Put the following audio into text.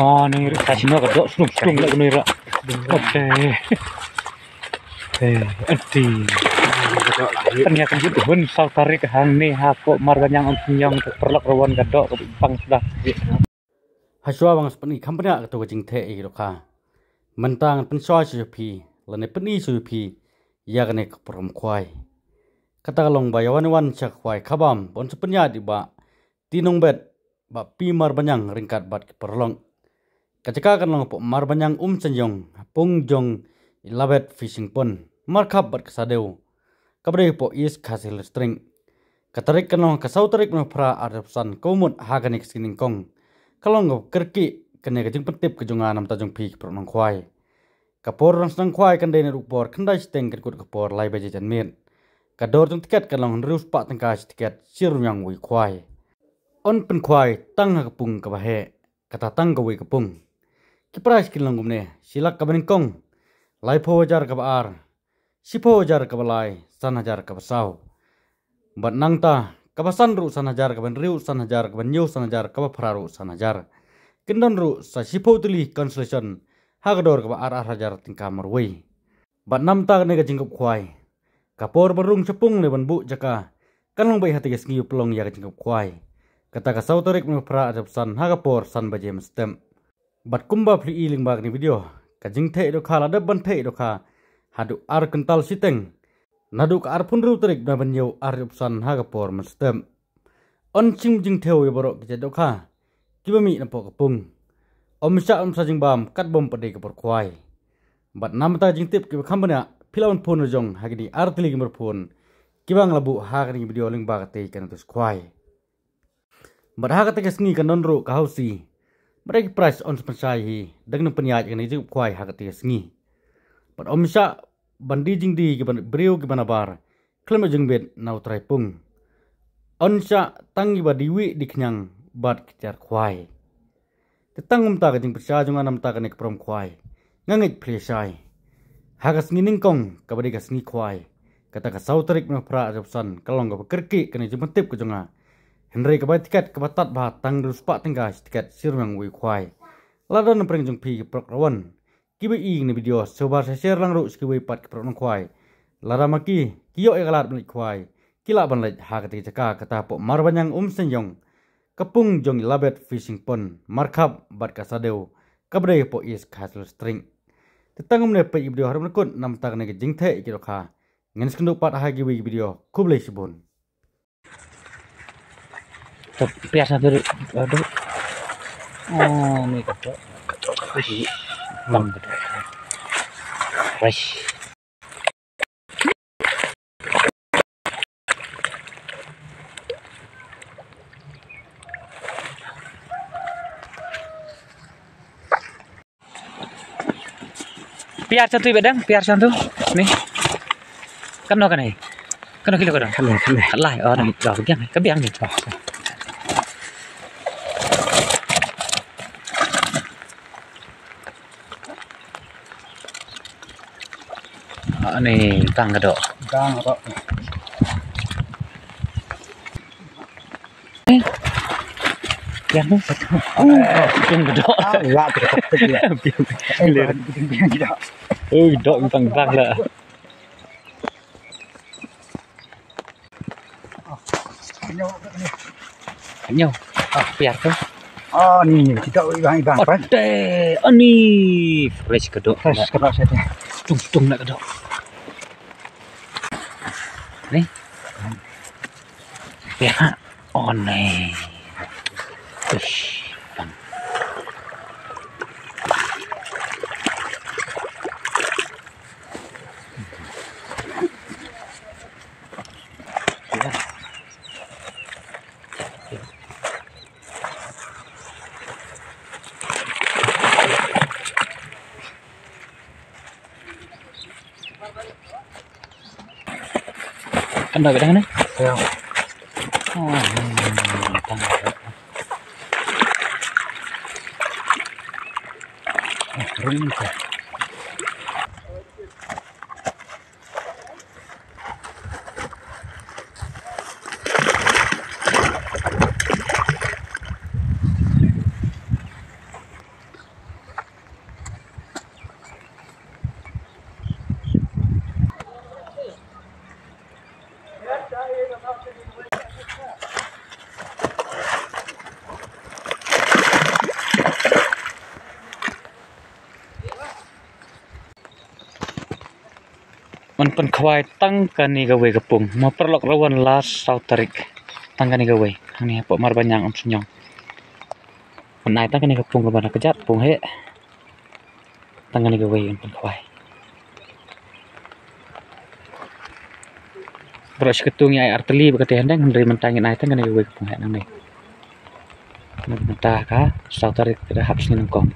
Oh, nih kasih no kedok sung lek ngono ira. Oke. Edi. Tanya kan gitu pun sau tarik hang nih aku marganyang nyong perlok rawan kedok pang sudah. Haswa bang sepeni kampanya ketua jing te iroka. Mentang pensoi supi, lene peni supi, ya kene keperom kwai. Kata kalong bayawan wan cak kwai kabam, bon sepenya di ba tinong bet ba pi mar banyang ringkat bat keperlong. Kacaka kan long po mar banyang senjong, pung jong ilabet fishing pon, markap bat kesadeu. Kabre po is kasil string. Katarik kan long kasau tarik no pra adapsan komut haganik skining kong. Kalong go kerki kene kajing pentip kejongan nam tajong pi keperlong kwai. Kapor rang senang kwai kan dene rupor kendai steng kerkut kapor lai baje jan min. Kador tung tiket kan long rius pak tengkas tiket sirum yang wui kwai. On pen kwai tang kapung kabahe kata tang wui kapung. Kiprais kin long gumne silak kabaning kong. Lai po jar kabar. Sipo jar kabalai san hajar kabasau. Bat nang ta kabasan ru san hajar kaban riu san hajar kaban nyu san hajar kabapararu san hajar. Kendon ru sa sipo tuli constellation hagador kaba ar hajar tingkah marwei. Bat nam ta ne jingkup kwai. Kapor berung cepung le ban bu jaka. Kan long bai hati ngiu pelong ya jingkup kwai. Kata ka sautorik me pra adapsan hagapor san baje mestem. Bat kumba pli iling bag ni video. Ka jing te do khala da ban te do ka. Hadu ar kental siteng. Nadu ka ar pun ru terik na ban yau ar adapsan hagapor mestem. On chim jing teu ya borok ke do ka. Kibami na po kapung. Om sajing bam kat bom pade ke kwai. Bat nam ta jing tip ke kambana pilawan pun jong hagidi artili ke pun. Kibang labu hagani video ling bagate kan tus kwai. Bat hagate ke sngi kan nonro ka hausi. Mereka price on spensai hi dengan penyaj kan itu kwai hagate ke sngi. Bat om bandi jing di ke beriu ke banabar. Klem jeng bet nau trai pung. On tangi ba diwi di kenyang bat kejar kwai. Tetang umta ka jing persya jong anam ta ka nek prom kwai. Ngangit presai. Hagas ngining kong kabadi ka sngi kwai. Kata ka sauterik me pra adapsan kalong ka bekerki kene jeng tip ke jonga. Henry ka tiket ka batat ba tang dus pak tenggas tiket sirmang wi kwai. Ladan preng jong pi ke prok rawan. Kibe ing ni video sobar sa share lang ru ski wi pat ke prok nong kwai. Lara maki kiyo e galat balik kwai. Kila ban lej hagati jaka kata po marbanyang senjong. Kapung jong labet fishing pond markap bat kasadeu kabre po is castle string tetang umne pe video harum kun nam tag ne jing the ikiro kha ngen skenduk pat hagi wi video kublai sibun Biasa tuh aduh. Oh, nih kedok. Bang kedok. Fresh. Piar santu bedang, piar santu. Nih. Kan no kan nih. Kan kilo kadang. Lah, oh nih, jauh kebiang, kebiang nih. Nih, tang kedok. Tang kedok. Piar tuh. Piang kedok. Lah, kedok. Kedok tang lah. Nyo. Piar tuh. Oh, nih, kita ibang. Oke, ini fresh kedok. Fresh kedok saja. Tung nak kedok. Nih. Piar. Oh, nih. Bang. Kan dah bedang nih? Ya. Oh, tang. Rinca. มันเป็นควายตั้งกันนี่ก็เวกระปุงมาประลอกระวันลาสาวตริกตั้งกันนี่ก็เวทางนี้ปะมารบัญญังอมสิญองมันนายตั้งกันนี่กระปุงกระบาดกระจัดปุงเฮตั้งกันนี่ก็เวมันเป็นควายberas ketungnya air arteli berkata hendeng dari mentangin air kan gue kepung nanti mentah kah sautari tidak habis nengkong